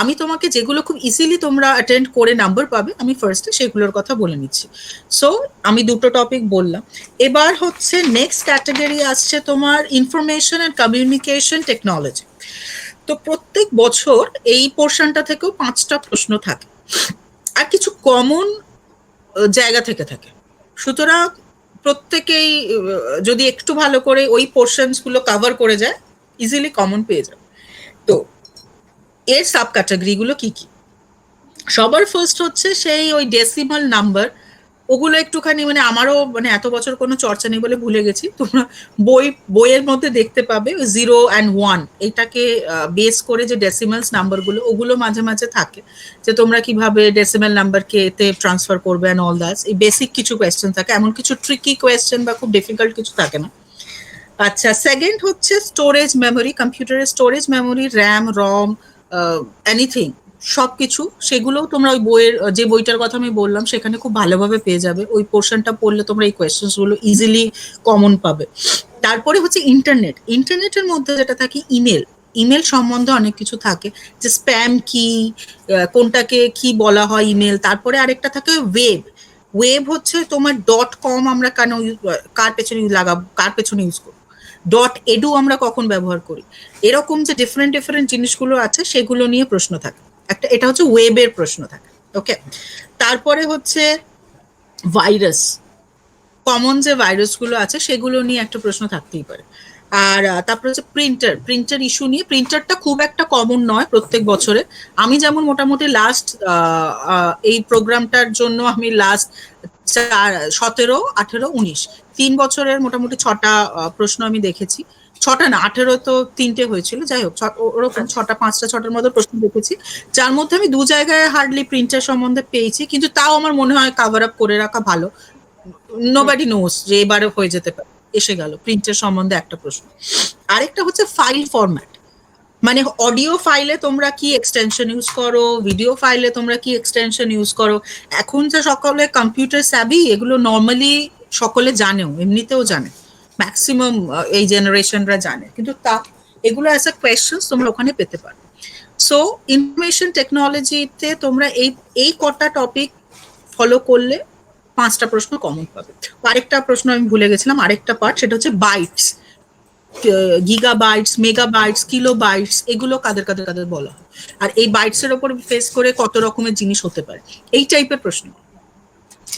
আমি তোমাকে যেগুলো খুব ইজিলি তোমরা অ্যাটেন্ড করে নাম্বার পাবে, আমি ফার্স্টে সেগুলোর কথা বলে নিচ্ছি। সো আমি দুটো টপিক বললাম। এবার হচ্ছে নেক্সট ক্যাটাগরি আসছে তোমার ইনফরমেশন অ্যান্ড কমিউনিকেশন টেকনোলজি। তো প্রত্যেক বছর এই পোর্শনটা থেকেও 5টা প্রশ্ন থাকে, আর কিছু কমন জায়গা থেকে থাকে। সুতরাং প্রত্যেকেই যদি একটু ভালো করে ওই পোর্শনস গুলো কভার করে যায়, ইজিলি কমন পেয়ে যাবে। তো এর সাব ক্যাটাগরি গুলো কি কি? সবার ফার্স্ট হচ্ছে সেই ওই ডেসিমাল নাম্বার। ওগুলো একটুখানি মানে আমারও মানে এত বছর কোনো চর্চা নেই বলে ভুলে গেছি। তোমরা বইয়ের মধ্যে দেখতে পাবে 0 and 1 এটাকে বেস করে যে ডেসিমালস নাম্বারগুলো, ওগুলো মাঝে মাঝে থাকে, যে তোমরা কিভাবে ডেসিমাল নাম্বারকে এতে ট্রান্সফার করবে অ্যান্ড অল দ্যাট। এই বেসিক কিছু কোয়েশ্চেন থাকে, এমন কিছু ট্রিকি কোয়েশ্চেন বা খুব ডিফিকাল্ট কিছু থাকে না। আচ্ছা, সেকেন্ড হচ্ছে স্টোরেজ মেমোরি, কম্পিউটারের স্টোরেজ মেমোরি, র্যাম, রম, এনিথিং, সবকিছু সেগুলোও তোমরা ওই বইয়ের, যে বইটার কথা আমি বললাম সেখানে খুব ভালোভাবে পেয়ে যাবে। ওই পোর্শনটা পড়লে তোমরা এই কোয়েশ্চেন্স গুলো ইজিলি কমন পাবে। তারপরে হচ্ছে ইন্টারনেট। ইন্টারনেটের মধ্যে যেটা থাকে ইমেল। ইমেল সম্বন্ধে অনেক কিছু থাকে, যে স্প্যাম কি, কোনটাকে কি বলা হয় ইমেল। তারপরে আরেকটা থাকে ওয়েব। ওয়েব হচ্ছে তোমার .com আমরা কেন কার পেছনে লাগাবো, কার পেছনে ইউজ করবো, .edu আমরা কখন ব্যবহার করি, এরকম যে ডিফারেন্ট ডিফারেন্ট জিনিসগুলো আছে সেগুলো নিয়ে প্রশ্ন থাকে। একটা এটা হচ্ছে ওয়েবের প্রশ্ন থাকে। ওকে, তারপরে হচ্ছে ভাইরাস। কমন যে ভাইরাসগুলো আছে সেগুলো নিয়ে একটা প্রশ্ন থাকতেই পারে। আর তারপরে হচ্ছে প্রিন্টার ইস্যু নিয়ে। প্রিন্টারটা খুব একটা কমন নয় প্রত্যেক বছরে। আমি যেমন মোটামুটি লাস্ট এই প্রোগ্রামটার জন্য আমি লাস্ট 17, 18, 19 3 বছরের মোটামুটি 6টা প্রশ্ন আমি দেখেছি। 6টা না, 18 তো 3টে হয়েছিল, যাই হোক ওরকম 6টা 5টা 6টার মতো প্রশ্ন দেখেছি, যার মধ্যে আমি 2 জায়গায় হার্ডলি প্রিন্টার সম্বন্ধে পেয়েছি, কিন্তু তাও আমার মনে হয় কাভার আপ করে রাখা ভালো। নোবডি নোস যে এবারে হয়ে যেতে পারে। এসে গেল প্রিন্টের সম্বন্ধে একটা প্রশ্ন। আরেকটা হচ্ছে ফাইল ফরম্যাট, মানে অডিও ফাইলে তোমরা কি এক্সটেনশন ইউজ করো, ভিডিও ফাইলে তোমরা কি এক্সটেনশন ইউজ করো। এখন যে সকলে কম্পিউটার স্যাভি, এগুলো নর্মালি সকলে জানেও, এমনিতেও জানে, ম্যাক্সিমাম এই জেনারেশনরা জানে, কিন্তু তা এগুলো অ্যাজ আ কোয়েশ্চেন তোমরা ওখানে পেতে পারো। সো ইনফরমেশন টেকনোলজিতে তোমরা এই কটা টপিক ফলো করলে 5টা প্রশ্ন কমন পাবে। আরেকটা প্রশ্ন আমি ভুলে গেছিলাম, আরেকটা পার্ট, সেটা হচ্ছে বাইটস, গিগাবাইটস, মেগাবাইটস, কিলোবাইটস, এগুলো কাদের কাদের কাদের বলা হয়, আর এই বাইটস এর উপর ফেস করে কত রকমের জিনিস হতে পারে, এই টাইপের প্রশ্ন।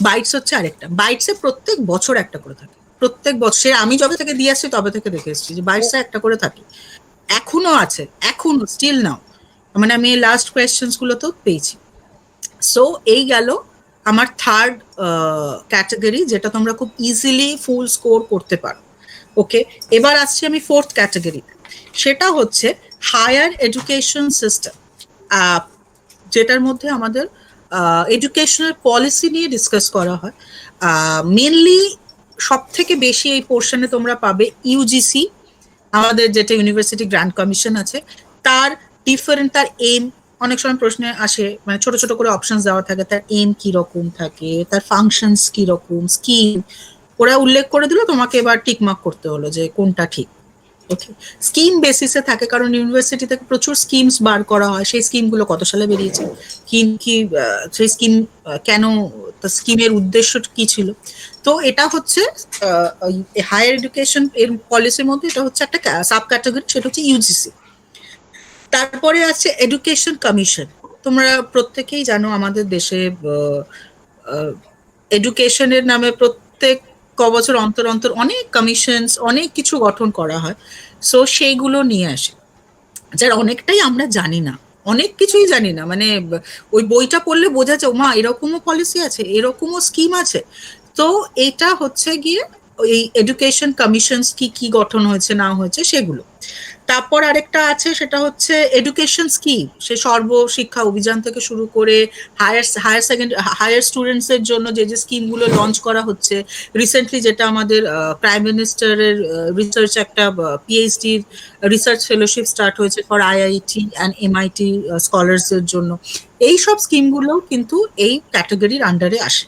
বাইটস হচ্ছে আরেকটা। বাইটসে প্রত্যেক বছর একটা করে থাকে, প্রত্যেক বছর আমি যবে থেকে দিয়ে আসছি তবে থেকে দেখে এসেছি যে বাইটসে একটা করে থাকে, এখনো আছে, এখনো স্টিল নাও, মানে আমি লাস্ট কোয়েশ্চেন্স গুলো তো পেয়েছি। সো এই গেল আমার থার্ড ক্যাটাগরি, যেটা তোমরা খুব ইজিলি ফুল স্কোর করতে পারো। ওকে, এবার আসছি আমি ফোর্থ ক্যাটাগরি, সেটা হচ্ছে হায়ার এডুকেশন সিস্টেম, যেটার মধ্যে আমাদের এডুকেশনাল পলিসি নিয়ে ডিসকাস করা হয়। মেনলি সব থেকে বেশি এই পোর্শনে তোমরা পাবে ইউজিসি, আমাদের যেটা ইউনিভার্সিটি গ্র্যান্ড কমিশন আছে, তার ডিফারেন্ট, তার এম, অনেক সময় প্রশ্নে আসে, মানে ছোট ছোট করে অপশন দেওয়া থাকে, তার এম কি রকম থাকে, তার ফাংশনস কি রকম, স্কিম ওরা উল্লেখ করে দিল, তোমাকে এবার টিকমার্ক করতে হলো যে কোনটা ঠিক। ওকে, স্কিম বেসিসে থাকে, কারণ ইউনিভার্সিটি থেকে প্রচুর স্কিমস বার করা হয়, সেই স্কিমগুলো কত সালে বেরিয়েছে, কি কি সেই স্কিম কেন, স্কিমের উদ্দেশ্য কি ছিল। তো এটা হচ্ছে হায়ার এডুকেশন এর পলিসির মধ্যে এটা হচ্ছে একটা সাব ক্যাটাগরি, সেটা হচ্ছে ইউজিসি। তারপরে আছে এডুকেশন কমিশন। তোমরা প্রত্যেকেই জানো আমাদের দেশে এডুকেশনের নামে প্রত্যেক বছর অন্তর অন্তর অনেক কমিশনস, অনেক কিছু গঠন করা হয়। সো সেইগুলো নিয়ে আসে, যার অনেকটাই আমরা জানি না, অনেক কিছুই জানি না, মানে ওই বইটা পড়লে বোঝা যায় মা এরকমও পলিসি আছে, এরকমও স্কিম আছে। তো এটা হচ্ছে গিয়ে এই এডুকেশন কমিশনস কি কি গঠন হয়েছে না হয়েছে সেগুলো। তারপর আরেকটা আছে, সেটা হচ্ছে এডুকেশন স্কিম, সে সর্বশিক্ষা অভিযান থেকে শুরু করে হায়ার স্টুডেন্টস এর জন্য যে যে স্কিমগুলো লঞ্চ করা হচ্ছে। রিসেন্টলি যেটা আমাদের প্রাইম মিনিস্টারের রিসার্চ, একটা পিএইচডি রিসার্চ ফেলোশিপ স্টার্ট হয়েছে for IIT and MIT scholars এর জন্য, এই সব স্কিমগুলো কিন্তু এই ক্যাটাগরির আন্ডারে আসে।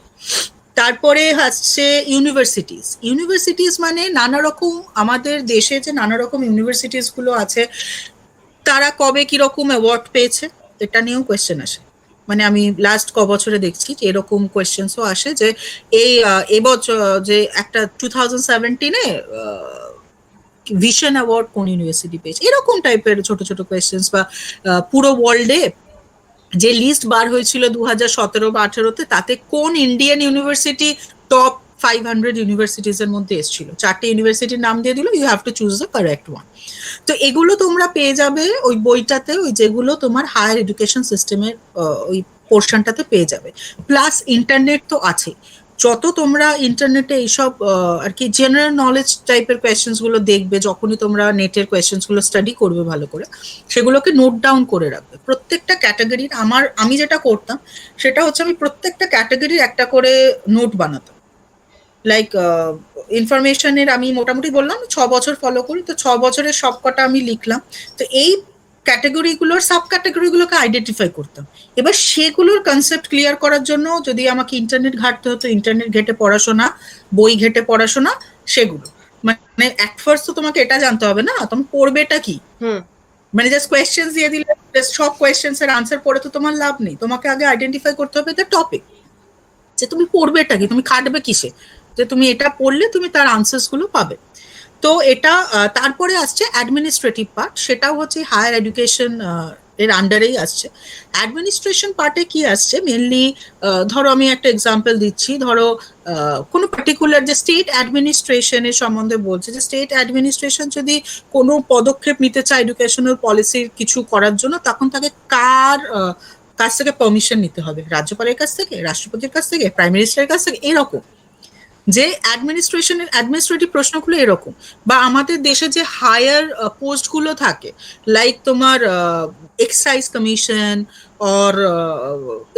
তারপরে হচ্ছে ইউনিভার্সিটিস। ইউনিভার্সিটিস মানে নানা রকম, আমাদের দেশে যে নানা রকম ইউনিভার্সিটিস গুলো আছে, তারা কবে কিরকম অ্যাওয়ার্ড পেয়েছে, এটা নিয়েও কোয়েশ্চেন আসে। মানে আমি লাস্ট ক বছরে দেখছি যে এরকম কোয়েশ্চেন্সও আসে যে এই এবছর যে একটা 2017-এ ভিশন অ্যাওয়ার্ড কোন ইউনিভার্সিটি পেয়েছে, এরকম টাইপের ছোট ছোট কোয়েশ্চেন্স। বা পুরো ওয়ার্ল্ডে যে লিস্ট বার হয়েছিল 2017 বা 2018-তে, তাতে কোন ইন্ডিয়ান ইউনিভার্সিটি টপ 500 ইউনিভার্সিটিজ এর মধ্যে এসেছিল, 4টে ইউনিভার্সিটির নাম দিয়ে দিল, you have to choose the correct one. তো এগুলো তোমরা পেয়ে যাবে ওই বইটাতে, ওই যেগুলো তোমার হায়ার এডুকেশন সিস্টেমের ওই পোর্শনটাতে পেয়ে যাবে। প্লাস ইন্টারনেট তো আছে, যত তোমরা ইন্টারনেটে এইসব আর কি জেনারেল নলেজ টাইপের কোয়েশ্চেন্স গুলো দেখবে, যখনই তোমরা নেটের কোয়েশ্চেন্স গুলো স্টাডি করবে ভালো করে, সেগুলোকে নোট ডাউন করে রাখবে প্রত্যেকটা ক্যাটাগরির। আমি যেটা করতাম সেটা হচ্ছে আমি প্রত্যেকটা ক্যাটাগরির একটা করে নোট বানাতাম। লাইক ইনফরমেশনের আমি মোটামুটি বললাম 6 বছর ফলো করি, তো 6 বছরের সবকটা আমি লিখলাম। তো এই ক্যাটাগরিগুলোর সাব ক্যাটাগরিগুলোকে আইডেন্টিফাই করতাম। এবার সেগুলোর কনসেপ্ট ক্লিয়ার করার জন্য যদি আমাকে ইন্টারনেট ঘাঁটতে হতো, ইন্টারনেট ঘেটে পড়াশোনা, বই ঘেটে পড়াশোনা, সেগুলো। মানে অ্যাট ফার্স্ট তো তোমাকে এটা জানতে হবে না তুমি পড়বেটা কি। মানে জাস্ট কোয়েশ্চেন্স দিয়ে দিলে সব কোয়েশ্চেন্স এর আনসার পড়ে তো তোমার লাভ নেই। তোমাকে আগে আইডেন্টিফাই করতে হবে দ্য টপিক, যে তুমি পড়বেটা কি, তুমি খাটবে কিসে, যে তুমি এটা পড়লে তুমি তার আনসার্স গুলো পাবে। তো এটা তারপরে আসছে অ্যাডমিনিস্ট্রেটিভ পার্ট, সেটাও হচ্ছে হায়ার এডুকেশন এর আন্ডারেই আসছে। অ্যাডমিনিস্ট্রেশন পার্টে কি আসছে মেনলি, ধরো আমি একটা এক্সাম্পল দিচ্ছি, ধরো কোনো পার্টিকুলার যে স্টেট অ্যাডমিনিস্ট্রেশনের সম্বন্ধে বলছে, যে স্টেট অ্যাডমিনিস্ট্রেশন যদি কোনো পদক্ষেপ নিতে চায় এডুকেশনাল পলিসির কিছু করার জন্য, তখন তাকে কাছ থেকে পারমিশন নিতে হবে, রাজ্যপালের কাছ থেকে, রাষ্ট্রপতির কাছ থেকে, প্রাইম মিনিস্টারের কাছ থেকে, এরকম। যে অ্যাডমিনিস্ট্রেশনের অ্যাডমিনিস্ট্রেটিভ প্রশ্নগুলো এরকম। বা আমাদের দেশে যে হায়ার পোস্টগুলো থাকে, লাইক তোমার excise commission or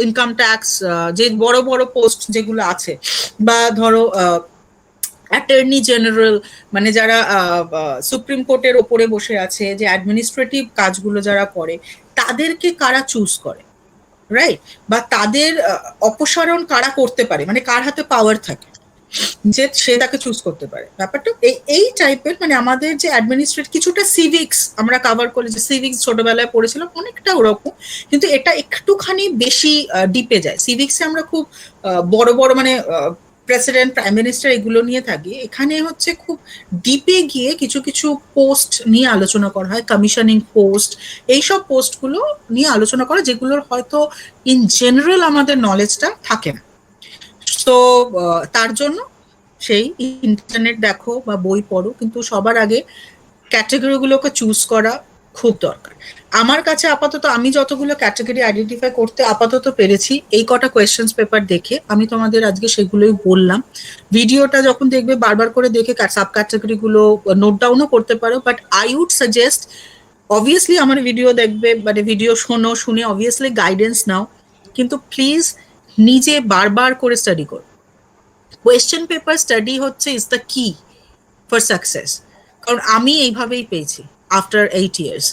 income tax, যে বড় বড় পোস্ট যেগুলো আছে, বা ধরো অ্যাটর্নি জেনারেল, মানে যারা সুপ্রিম কোর্টের ওপরে বসে আছে, যে অ্যাডমিনিস্ট্রেটিভ কাজগুলো যারা করে, তাদেরকে কারা চুজ করে, রাইট? বা তাদের অপসারণ কারা করতে পারে, মানে কার হাতে পাওয়ার থাকে যে সে তাকে চুজ করতে পারে। ব্যাপারটা এই টাইপের। মানে আমাদের যে অ্যাডমিনিস্ট্রেট, কিছুটা সিভিক্স আমরা কভার করি, যে সিভিক্স ছোটবেলায় পড়েছিলাম, অনেকটা ওরকম, কিন্তু এটা একটুখানি বেশি ডিপে যায়। সিভিক্সে আমরা খুব বড় বড় মানে প্রেসিডেন্ট, প্রাইম মিনিস্টার এগুলো নিয়ে থাকি। এখানে হচ্ছে খুব ডিপে গিয়ে কিছু কিছু পোস্ট নিয়ে আলোচনা করা হয়, কমিশনিং পোস্ট, এইসব পোস্টগুলো নিয়ে আলোচনা করা, যেগুলোর হয়তো ইন জেনারেল আমাদের নলেজটা থাকে না। তো তার জন্য সেই ইন্টারনেট দেখো বা বই পড়ো, কিন্তু সবার আগে ক্যাটাগরিগুলোকে চুজ করা খুব দরকার। আমার কাছে আপাতত আমি যতগুলো ক্যাটাগরি আইডেন্টিফাই করতে আপাতত পেরেছি, এই কটা কোয়েশ্চেন্স পেপার দেখে আমি তোমাদের আজকে সেগুলোই বললাম। ভিডিওটা যখন দেখবে বারবার করে দেখে সাব ক্যাটাগরি গুলো নোট ডাউনও করতে পারো, but I would suggest, obviously আমার ভিডিও দেখবে, মানে ভিডিও শোনো, শুনে অবভিয়াসলি গাইডেন্স নাও, কিন্তু প্লিজ নিজে বারবার করে স্টাডি করো। কোয়েশ্চেন পেপার স্টাডি হচ্ছে ইজ দ্য কি ফর সাকসেস। কারণ আমি এইভাবেই পেয়েছি আফটার 8 years।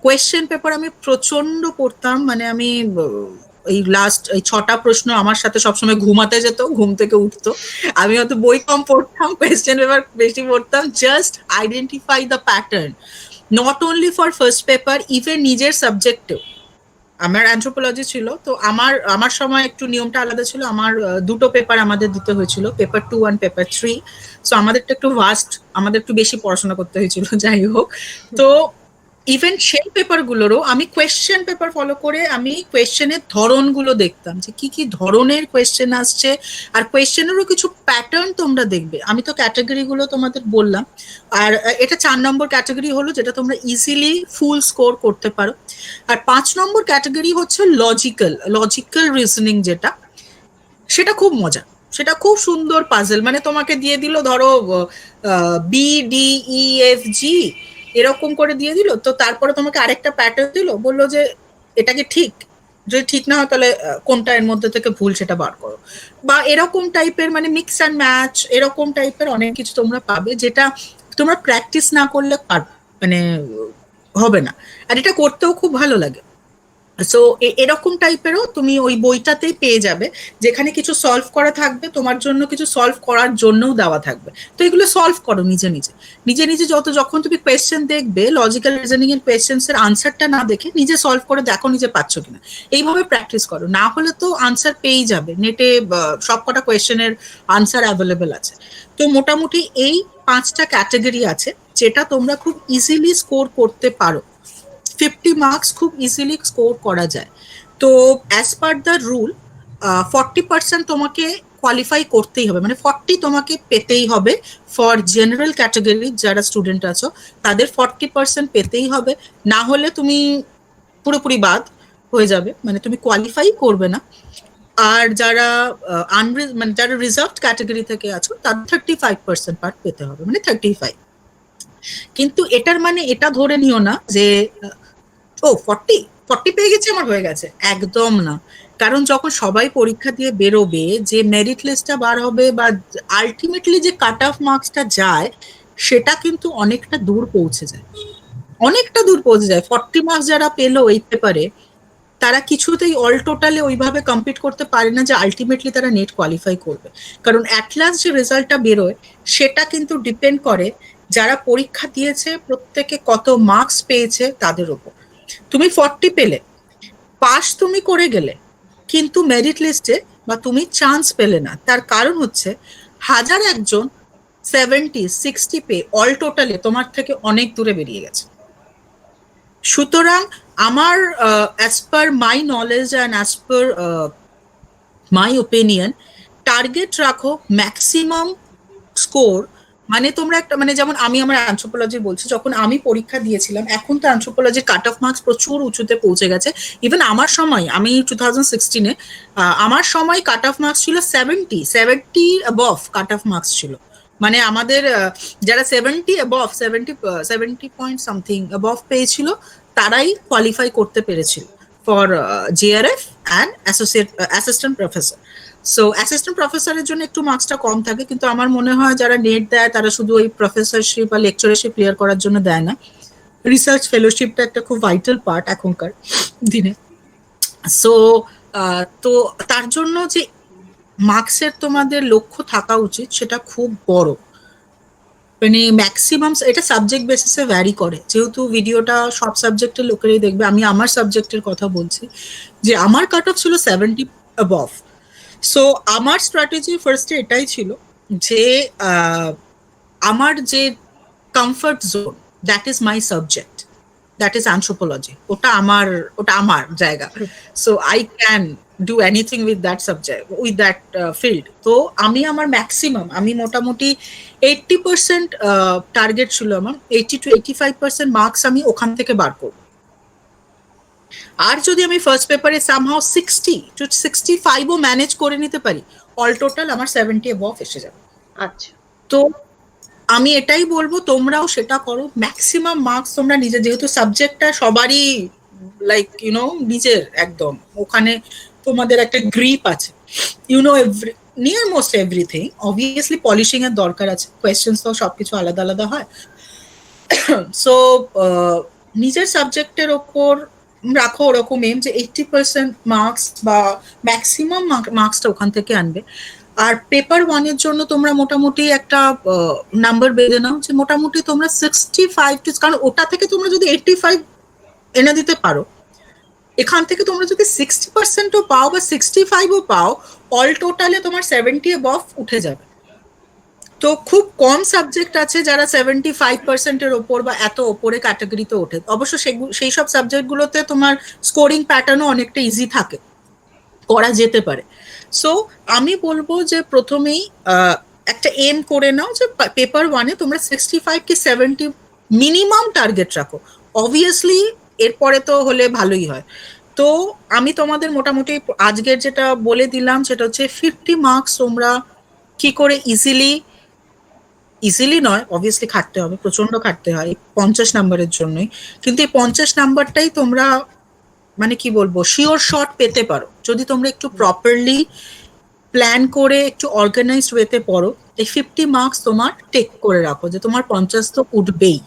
কোয়েশ্চেন পেপার আমি প্রচন্ড পড়তাম, মানে আমি এই লাস্ট এই 6টা প্রশ্ন আমার সাথে সবসময় ঘুমাতে যেত, ঘুম থেকে উঠতো। আমি হয়তো বই কম পড়তাম, কোয়েশ্চেন পেপার বেশি পড়তাম, just identify the pattern, not only for first paper, even নিজের সাবজেক্টেও। আমার অ্যানথ্রোপোলজি ছিল, তো আমার সময় একটু নিয়মটা আলাদা ছিল। আমার দুটো পেপার আমাদের দিতে হয়েছিল, পেপার 2 আর পেপার 3। সো আমাদেরটা একটু ভাস্ট, আমাদের একটু বেশি পড়াশোনা করতে হয়েছিল, যাই হোক। তো ইভেন সেই পেপারগুলোরও আমি কোয়েশ্চেন পেপার ফলো করে আমি কোয়েশ্চেনের ধরনগুলো দেখতাম, যে কি কি ধরনের কোয়েশ্চেন আসছে, আর কোয়েশ্চেনেরও কিছু প্যাটার্ন তোমরা দেখবে। আমি তো ক্যাটাগরিগুলো তোমাদের বললাম, আর এটা 4 নম্বর ক্যাটাগরি হলো, যেটা তোমরা ইজিলি ফুল স্কোর করতে পারো। আর 5 নম্বর ক্যাটাগরি হচ্ছে লজিক্যাল রিজনিং, যেটা সেটা খুব মজা, সেটা খুব সুন্দর পাজল। মানে তোমাকে দিয়ে দিল, ধরো BDEFG এরকম করে দিয়ে দিল, তো তারপরে তোমাকে আরেকটা প্যাটার্ন দিল, বললো যে এটা কি ঠিক, যদি ঠিক না হয় তাহলে কোনটা এর মধ্যে থেকে ভুল সেটা বার করো। বা এরকম টাইপের, মানে মিক্স অ্যান্ড ম্যাচ, এরকম টাইপের অনেক কিছু তোমরা পাবে, যেটা তোমরা প্র্যাকটিস না করলে মানে হবে না। আর এটা করতেও খুব ভালো লাগে। সো এরকম টাইপেরও তুমি ওই বইটাতেই পেয়ে যাবে, যেখানে কিছু সলভ করা থাকবে, তোমার জন্য কিছু সলভ করার জন্যও দেওয়া থাকবে। তো এগুলো সলভ করো নিজে নিজে, নিজে নিজে যখন তুমি কোয়েশ্চেন দেখবে, লজিক্যাল রিজনিং এর কোয়েশ্চেন্স এর আনসারটা না দেখে নিজে সলভ করে দেখো নিজে পাচ্ছ কিনা। এইভাবে প্র্যাকটিস করো, না হলে তো আনসার পেয়েই যাবে, নেটে সব কটা কোয়েশ্চেনের আনসার অ্যাভেলেবেল আছে। তো মোটামুটি এই 5টা ক্যাটাগরি আছে যেটা তোমরা খুব ইজিলি স্কোর করতে পারো। 50 মার্কস খুব ইজিলি স্কোর করা যায়। তো অ্যাজ পার দ্য রুল 40% তোমাকে কোয়ালিফাই করতেই হবে, মানে 40 তোমাকে পেতেই হবে। ফর জেনারেল ক্যাটাগরি যারা স্টুডেন্ট আছো তাদের 40% পেতেই হবে, না হলে তুমি পুরোপুরি বাদ হয়ে যাবে, মানে তুমি কোয়ালিফাই করবে না। আর যারা মানে যারা রিজার্ভড ক্যাটাগরি থেকে আছো তাদের 35% পার্ট পেতে হবে, মানে 35। কিন্তু এটার মানে এটা ধরে নিও না যে ও 40 40 পেয়ে গেছে আমার হয়ে গেছে, একদম না। কারণ যখন সবাই পরীক্ষা দিয়ে বেরোবে, যে মেরিট লিস্টটা বার হবে বা আলটিমেটলি যে কাট অফ মার্কসটা যায়, সেটা কিন্তু অনেকটা দূর পৌঁছে যায়, অনেকটা দূর পৌঁছে যায়। 40 মার্কস যারা পেলো এই পেপারে, তারা কিছুতেই অল টোটালে ওইভাবে কম্পিট করতে পারে না যে আলটিমেটলি তারা নেট কোয়ালিফাই করবে। কারণ অ্যাট লাস্ট যে রেজাল্টটা বেরোয় সেটা কিন্তু ডিপেন্ড করে যারা পরীক্ষা দিয়েছে প্রত্যেকে কত মার্কস পেয়েছে তাদের উপর। তুমি 40 পেলে, পাস তুমি করে গেলে, কিন্তু মেরিট লিস্টে বা তুমি চান্স পেলে না, তার কারণ হচ্ছে হাজার একজন 70 60 পেয়ে অল টোটালে তোমার থেকে অনেক দূরে বেরিয়ে গেছে। সুতরাং আমার as per my knowledge and as per my opinion, target রাখো ম্যাক্সিমাম স্কোর। মানে তোমরা একটা, মানে যেমন আমি আমার অ্যানথ্রোপোলজি বলছি, যখন আমি পরীক্ষা দিয়েছিলাম, এখন তো অ্যানথ্রোপোলজির কাট অফ মার্কস প্রচুর উঁচুতে পৌঁছে গেছে। ইভেন আমার সময়, আমি 2016-এ, আমার সময় কাট অফ মার্কস ছিল 70 অ্যাবভ কাট অফ মার্কস ছিল। মানে আমাদের যারা 70 অ্যাবভ, 70 পয়েন্ট সামথিং অ্যাবভ পেয়েছিল, তারাই কোয়ালিফাই করতে পেরেছিল for JRF and assistant professor. So assistant প্রফেসরের জন্য একটু মার্কসটা কম থাকে, কিন্তু আমার মনে হয় যারা নেট দেয় তারা শুধু ওই প্রফেসরশিপ বা লেকচারশিপ ক্লিয়ার করার জন্য দেয় না, রিসার্চ ফেলোশিপটা একটা খুব ভাইটাল পার্ট এখনকার দিনে। সো তো তার জন্য যে মার্কসের তোমাদের লক্ষ্য থাকা উচিত সেটা খুব বড়, মানে ম্যাক্সিমাম এটা সাবজেক্ট বেসিসে ভ্যারি করে। যেহেতু ভিডিওটা সব সাবজেক্টের লোকেরাই দেখবে, আমি আমার সাবজেক্টের কথা বলছি, যে আমার কাট অফ ছিল 70 অ্যাবভ। সো আমার স্ট্র্যাটেজি ফার্স্টে এটাই ছিল যে আমার যে comfort zone, that is my subject, that is anthropology, ওটা আমার জায়গা। So I can do anything with that subject, with that field. তো আমি আমার ম্যাক্সিমাম, আমি মোটামুটি 80% টার্গেট ছিল আমার, 80 to 85% মার্কস আমি ওখান থেকে বার করবো। আর যদি আমি ফার্স্ট পেপারে সামহাও 60 to 65ও ম্যানেজ করে নিতে পারি, অল টোটাল আমার 70 অ্যাবভ এসে যাবে। আচ্ছা, তো আমি এটাই বলবো তোমরাও সেটা করো, ম্যাক্সিমাম মার্কস তোমরা নিজে, যেহেতু সাবজেক্টটা সবারই লাইক নিজের একদম, ওখানে তোমাদের একটা গ্রিপ আছে, near most everything. Obviously polishing এর দরকার আছে, কোয়েশ্চেন্স তো সবকিছু আলাদা আলাদা হয়। সো নিজের সাবজেক্টের ওপর রাখো ওরকম এম যে 80% মার্কস বা ম্যাক্সিমাম মার্কসটা ওখান থেকে আনবে। আর পেপার 1-এর জন্য তোমরা মোটামুটি একটা নাম্বার বেঁধে নাও যে মোটামুটি তোমরা 65 টু, কারণ ওটা থেকে তোমরা যদি 85 এনে দিতে পারো, এখান থেকে তোমরা যদি 60%ও পাও বা 65ও পাও, অল টোটালে তোমার 70 অ্যাবভ উঠে যাবে। তো খুব কম সাবজেক্ট আছে যারা 75%-এর ওপর বা এত ওপরে ক্যাটাগরিতে ওঠে। অবশ্য সেই সব সাবজেক্টগুলোতে তোমার স্কোরিং প্যাটার্নও অনেকটা ইজি থাকে, করা যেতে পারে। সো আমি বলবো যে প্রথমেই একটা এম করে নাও যে পেপার 1-এ তোমরা 65 কি 70 মিনিমাম টার্গেট রাখো। অবভিয়াসলি এরপরে তো হলে ভালোই হয়। তো আমি তোমাদের মোটামুটি আজকের যেটা বলে দিলাম সেটা হচ্ছে 50 মার্কস তোমরা কি করে ইজিলি নয়, অবভিয়াসলি খাটতে হবে, প্রচন্ড খাটতে হয় 50 নাম্বারের জন্যই, কিন্তু এই 50 নাম্বারটাই তোমরা মানে কি বলবো শিওর শট পেতে পারো যদি তোমরা একটু প্রপারলি প্ল্যান করে একটু অর্গানাইজড ওয়েতে পড়ো। এই 50 মার্কস তোমার টেক করে রাখো যে তোমার 50 তো উঠবেই।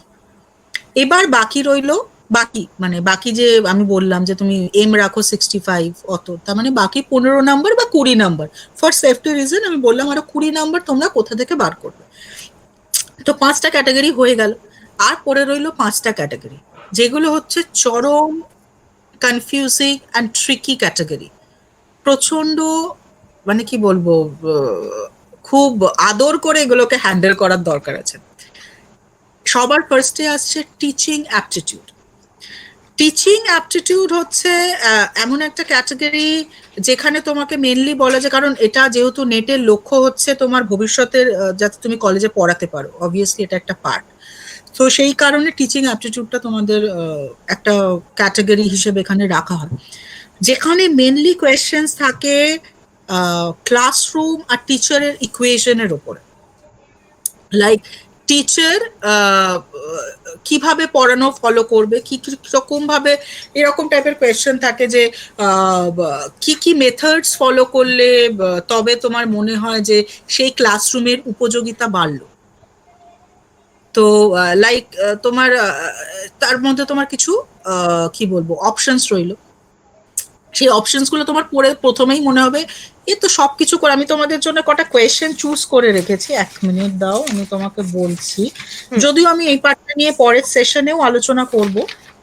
এবার বাকি রইলো বাকি মানে বাকি যে আমি বললাম যে তুমি এম রাখো 65 অত, তার মানে বাকি 15 নাম্বার বা 20 নাম্বার, ফর সেফটি রিজন আমি বললাম আরো 20 নাম্বার তোমরা কোথা থেকে বার করবে। তো 5টা ক্যাটাগরি হয়ে গেল, আর পড়ে রইলো 5টা ক্যাটাগরি, যেগুলো হচ্ছে চরম কনফিউজিং অ্যান্ড ট্রিকি ক্যাটাগরি। প্রচন্ড মানে কি বলবো, খুব আদর করে এগুলোকে হ্যান্ডেল করার দরকার আছে। সবার ফার্স্টে আসছে টিচিং অ্যাপটিটিউড। টিচিং অ্যাপটিটিউড হচ্ছে এমন একটা ক্যাটাগরি যেখানে তোমাকে মেনলি বলা যায়, কারণ এটা যেহেতু নেটের লক্ষ্য হচ্ছে তোমার ভবিষ্যতের যাতে তুমি কলেজে পড়াতে পারো, অবভিয়াসলি এটা একটা পার্ট। তো সেই কারণে টিচিং অ্যাপটিটিউডটা তোমাদের একটা ক্যাটাগরি হিসেবে এখানে রাখা হয়, যেখানে মেনলি কোয়েশ্চেন্স থাকে ক্লাসরুম আর টিচারের ইকুয়েশনের ওপরে। লাইক টিচার কিভাবে পড়ানো ফলো করবে, কি রকম ভাবে, এরকম টাইপের কোয়েশ্চেন থাকে যে কি কি মেথডস ফলো করলে তবে তোমার মনে হয় যে সেই ক্লাসরুমের উপযোগিতা বাড়লো। তো লাইক তোমার তার মধ্যে তোমার কিছু কি বলবো অপশনস রইলো, সেই অপশনস গুলো তোমার পড়ে প্রথমেই মনে হবে এ তো সবকিছু করে। আমি তোমাদের জন্য কটা কোয়েশ্চেন চুজ করে রেখেছি, 1 মিনিট দাও আমি তোমাকে বলছি, যদিও আমি এই পার্টটা নিয়ে পরের সেশনেও আলোচনা করব,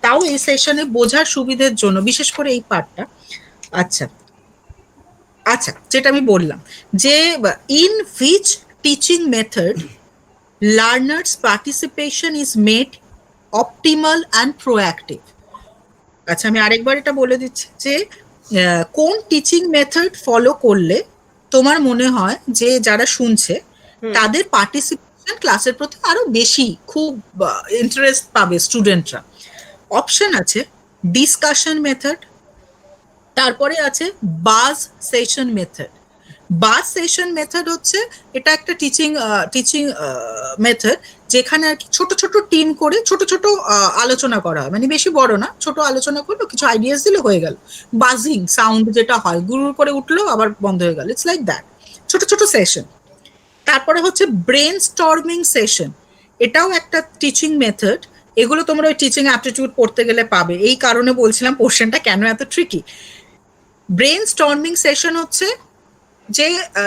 তাও এই সেশনে বোঝার সুবিধের জন্য বিশেষ করে এই পার্টটা। আচ্ছা আচ্ছা, যেটা আমি বললাম যে in which teaching method learners participation is made optimal and proactive. আচ্ছা আমি আরেকবার এটা বলে দিচ্ছি যে কোন টিচিং মেথড ফলো করলে তোমার মনে হয় যে যারা শুনছে তাদের পার্টিসিপেশন ক্লাসের প্রতি আরো বেশি খুব ইন্টারেস্ট পাবে স্টুডেন্টরা। অপশন আছে ডিসকাশন মেথড, তারপরে আছে বাজ সেশন মেথড। বাজ সেশন মেথড হচ্ছে এটা একটা টিচিং টিচিং মেথড যেখানে আর কি ছোট ছোট টিম করে ছোট ছোট আলোচনা করা হয়, মানে বেশি বড় না, ছোট আলোচনা করলো, কিছু আইডিয়াস দিলে হয়ে গেল। বাজিং সাউন্ড যেটা হয় গুরুর করে উঠলো আবার বন্ধ হয়ে গেল, ইটস লাইক দ্যাট, ছোট ছোট সেশন। তারপরে হচ্ছে ব্রেন স্টর্মিং সেশন, এটাও একটা টিচিং মেথড। এগুলো তোমরা ওই টিচিং অ্যাপটিটিউড পড়তে গেলে পাবে, এই কারণে বলছিলাম পোর্শনটা কেন এত ট্রিকি। ব্রেন স্টর্মিং সেশন হচ্ছে যে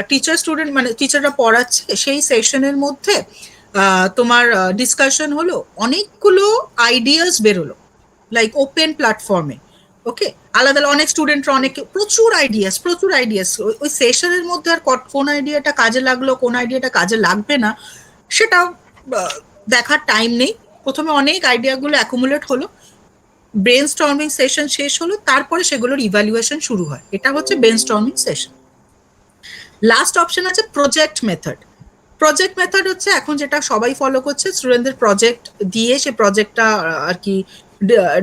টিচার স্টুডেন্ট মানে টিচাররা পড়াচ্ছে সেই সেশনের মধ্যে তোমার ডিসকাশন হলো, অনেকগুলো আইডিয়াস বেরোলো, লাইক ওপেন প্ল্যাটফর্মে, ওকে, আলাদা অনেক স্টুডেন্টরা অনেক প্রচুর আইডিয়াস ওই সেশনের মধ্যে, আর কোন আইডিয়াটা কাজে লাগলো কোন আইডিয়াটা কাজে লাগবে না সেটা দেখার টাইম নেই। প্রথমে অনেক আইডিয়াগুলো অ্যাকুমুলেট হলো, ব্রেন স্টর্মিং সেশন শেষ হলো, তারপরে সেগুলোর ইভ্যালুয়েশন শুরু হয়, এটা হচ্ছে brain storming session. Last option আছে প্রজেক্ট মেথড। প্রজেক্ট মেথড হচ্ছে এখন যেটা সবাই ফলো করছে, স্টুডেন্টদের প্রজেক্ট দিয়ে সে প্রজেক্টটা আর কি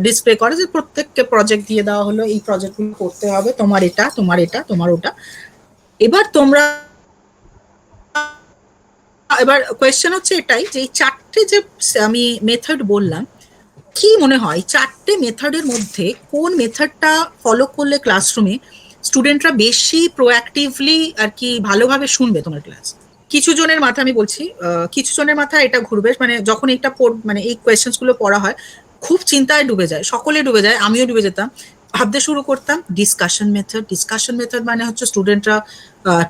ডিসপ্লে করে, যে প্রত্যেককে প্রজেক্ট দিয়ে দেওয়া হলো এই প্রজেক্টগুলো করতে হবে, তোমার এটা তোমার এটা তোমার ওটা। এবার তোমরা এবার কোয়েশ্চেন হচ্ছে এটাই যে এই চারটে যে আমি মেথড বললাম, কি মনে হয় চারটে মেথডের মধ্যে কোন মেথডটা ফলো করলে ক্লাসরুমে স্টুডেন্টরা বেশি প্রোঅ্যাক্টিভলি আর কি ভালোভাবে শুনবে তোমার ক্লাস? কিছু জনের মাথা আমি বলছি, কিছু জনের মাথা এটা ঘুরবে, মানে যখন এটা মানে এই কোয়েশ্চেন্স গুলো পড়া হয় খুব চিন্তায় ডুবে যায়, সকলে ডুবে যায়, আমিও ডুবে যেতাম, ভাবতে শুরু করতাম ডিসকাশন মেথড। ডিসকাশন মেথড মানে হচ্ছে স্টুডেন্টরা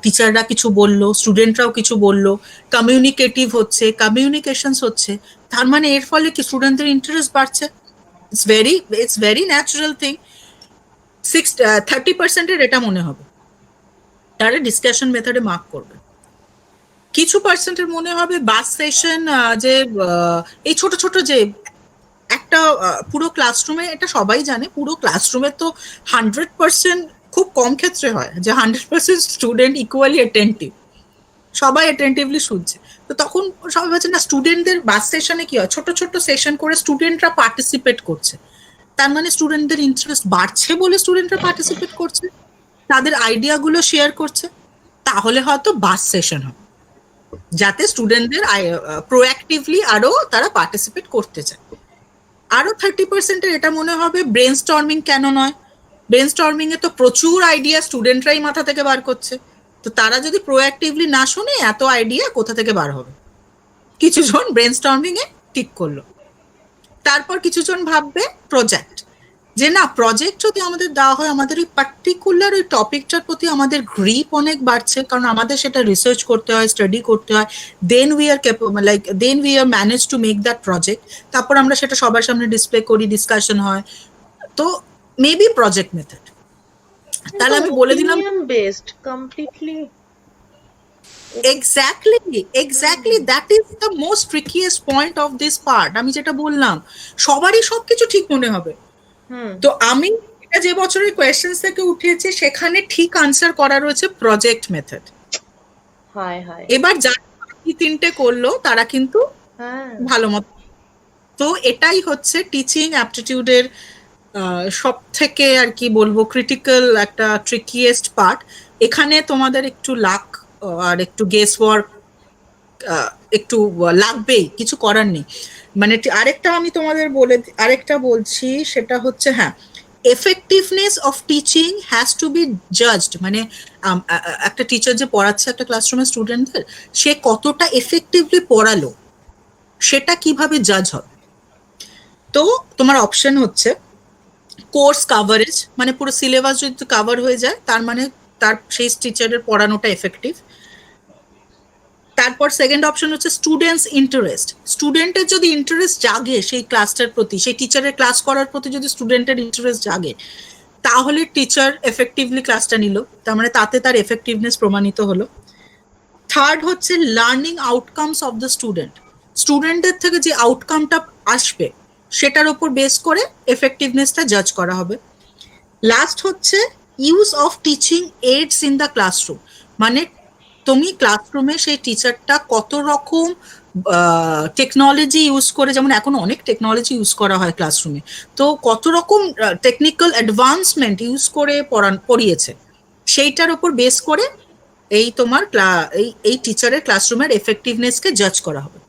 টিচাররা কিছু বললো, স্টুডেন্টরাও কিছু বললো, কমিউনিকেটিভ হচ্ছে, কমিউনিকেশনস হচ্ছে, তার মানে এর ফলে কি স্টুডেন্টদের ইন্টারেস্ট বাড়ছে। It's very natural thing. 30% এটা মনে হবে তারা ডিসকাশন মেথডে মার্ক করবে। কিছু পার্সেন্টের মনে হবে বাস সেশন, যে এই ছোট ছোট যে একটা পুরো ক্লাসরুমে, এটা সবাই জানে পুরো ক্লাসরুমে তো 100% খুব কম ক্ষেত্রে হয় যে 100% স্টুডেন্ট ইকুয়ালি অ্যাটেন্টিভ, সবাই অ্যাটেন্টিভলি শুনছে। তো তখন সবাই ভাবছে না স্টুডেন্টদের বাস সেশনে কি হয়, ছোট ছোট সেশন করে স্টুডেন্টরা পার্টিসিপেট করছে, তার মানে স্টুডেন্টদের ইন্টারেস্ট বাড়ছে বলে স্টুডেন্টরা পার্টিসিপেট করছে, তাদের আইডিয়াগুলো শেয়ার করছে, তাহলে হয়তো বাস সেশন হয় যাতে স্টুডেন্টদের প্রোঅ্যাক্টিভলি আরো তারা পার্টিসিপেট করতে চায়। আরো 30%-এর এটা মনে হবে ব্রেন স্টর্মিং কেন নয়, ব্রেন স্টর্মিং এ তো প্রচুর আইডিয়া স্টুডেন্টরাই মাথা থেকে বার করছে, তো তারা যদি প্রোঅ্যাক্টিভলি না শোনে এত আইডিয়া কোথা থেকে বার হবে। কিছু জন ব্রেন স্টর্মিং এ ঠিক করলো। তারপর কিছুজন ভাববে প্রজেক্ট, যে না প্রজেক্ট যদি আমাদের দেওয়া হয় আমাদের ওই পার্টিকুলার ওই টপিকটার প্রতি আমাদের গ্রিপ অনেক বাড়ছে, কারণ আমাদের সেটা রিসার্চ করতে হয়, স্টাডি করতে হয়, then we are like then we are manage to make that project, তারপর আমরা সেটা সবার সামনে ডিসপ্লে করি, ডিসকাশন হয়, তো মেবি প্রজেক্ট মেথড। তাহলে আমি বলে দিলাম based completely. Exactly that is the most trickiest point of this part. আমি যেটা বললাম সবারই সবকিছু ঠিক মনে হবে, তো আমি এটা যে বছরের কোয়েশ্চেন্স থেকে উঠিয়েছি সেখানে ঠিক আনসার করা রয়েছে প্রজেক্ট মেথড। এবার যারা বাকি তিনটে করলো তারা কিন্তু ভালো মতো, তো এটাই হচ্ছে টিচিং অ্যাপটিটিউডের সব থেকে আর কি বলবো ক্রিটিক্যাল একটা ট্রিকিয়েস্ট পার্ট। এখানে তোমাদের একটু লাক আর একটু গেস ওয়ার্ক একটু লাগবেই, কিছু করার নেই। মানে আরেকটা আমি তোমাদের আরেকটা বলছি, সেটা হচ্ছে হ্যাঁ, effectiveness of teaching has to be judged. মানে একটা টিচার যে পড়াচ্ছে একটা ক্লাসরুমের স্টুডেন্টদের, সে কতটা এফেক্টিভলি পড়ালো সেটা কিভাবে জাজ হবে। তো তোমার অপশন হচ্ছে কোর্স কাভারেজ, মানে পুরো সিলেবাস যদি কাভার হয়ে যায় তার মানে তার সেই টিচারের পড়ানোটা এফেক্টিভ। তারপর সেকেন্ড অপশন হচ্ছে স্টুডেন্টস ইন্টারেস্ট, স্টুডেন্টের যদি ইন্টারেস্ট জাগে সেই ক্লাসটার প্রতি, সেই টিচারের ক্লাস করার প্রতি যদি স্টুডেন্টের ইন্টারেস্ট জাগে, তাহলে টিচার এফেক্টিভলি ক্লাসটা নিল, তার মানে তাতে তার এফেক্টিভনেস প্রমাণিত হলো। থার্ড হচ্ছে learning outcomes of the student, স্টুডেন্টের থেকে যে আউটকামটা আসবে সেটার উপর বেস করে এফেক্টিভনেসটা জাজ করা হবে। লাস্ট হচ্ছে use of teaching AIDS in the classroom, মানে তুমি ক্লাসরুমে সেই টিচারটা কত রকম টেকনোলজি ইউজ করে, যেমন এখন অনেক টেকনোলজি ইউজ করা হয় ক্লাসরুমে, তো কত রকম টেকনিক্যাল অ্যাডভান্সমেন্ট ইউজ করে পড়িয়েছে, সেইটার উপর বেস করে এই তোমার এই টিচারের ক্লাসরুমের এফেক্টিভনেসকে জাজ করা হবে।